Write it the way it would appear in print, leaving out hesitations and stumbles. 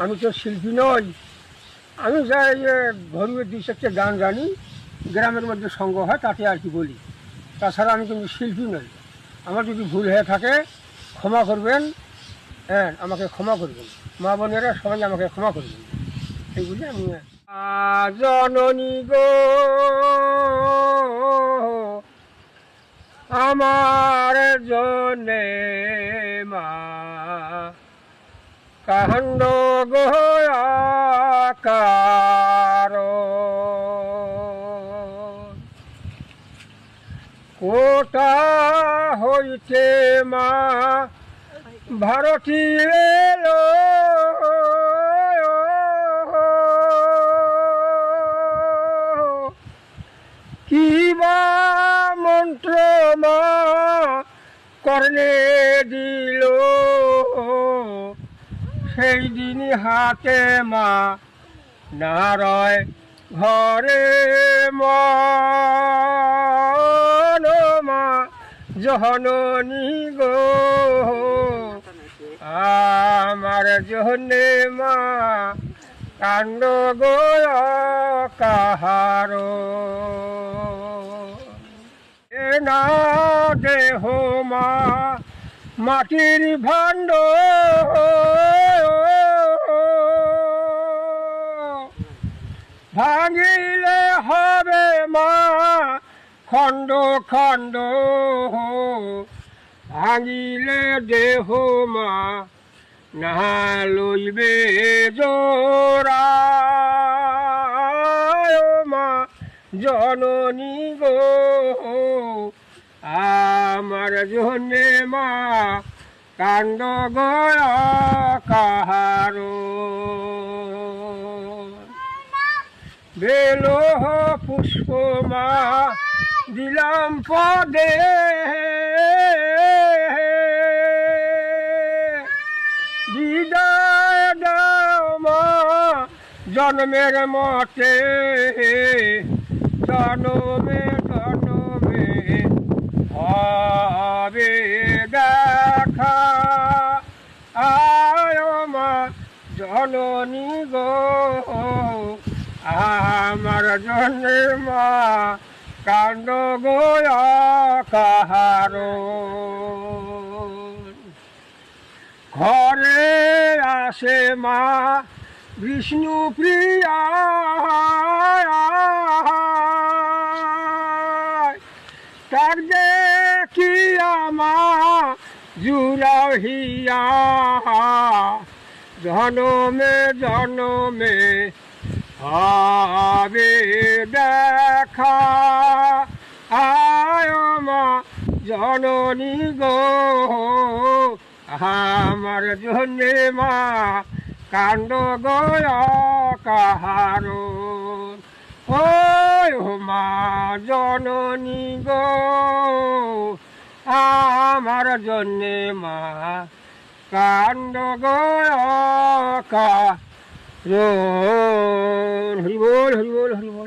আমি তো শিল্পী নই। আমি যাই ঘরুয়া দুই চারটে গান জানি, গ্রামের মধ্যে সঙ্গ হয় তাতে আর কি বলি। তাছাড়া আমি কিন্তু শিল্পী নই। আমার যদি ভুল হয়ে থাকে ক্ষমা করবেন। হ্যাঁ, আমাকে ক্ষমা করবেন। মা বোনেরা সবাই আমাকে ক্ষমা করবেন। এই বলে আমি জননী গো আমার জন্যে মা কাণ্ড গোয়াকার কোটা হইতে মা ভারতী এলো কিবা মন্ত্র মা কর্ণে দিল সেই দিন হাতে মা নারয় ঘরে মন মা জননী গো আমার জন্যে মা কাণ্ড গো কাহার এ না দেহ মা মাটির ভাণ্ড ভাঙিলে হবে মা খণ্ড খণ্ড ভাঙিলে দেহ মা না লইবে জোড়া মা জননী গো আমার জন্যে মা কাণ্ড গয়া কাহার বেলো পুষ্প মা দিলাম পদে বিদায় দাও মা জন্মের মতে জনমে জনমে হবে দেখা আয় মা জননী গো আমার জন্যে মা কাণ্ড গোয়া কাহার ঘরে আসে মা বিষ্ণু প্রিয়া তার দেখিয়া মা জুড়াহিয়া জনমে জনমে হবে দেখা আয় মা জননী গো আমার জন্যে মা কাণ্ড গয়া কাহার ও মা জননী গো আমার জন্যে মা কাণ্ড গয়া কাহার হরি বল হরি বল হরি বল।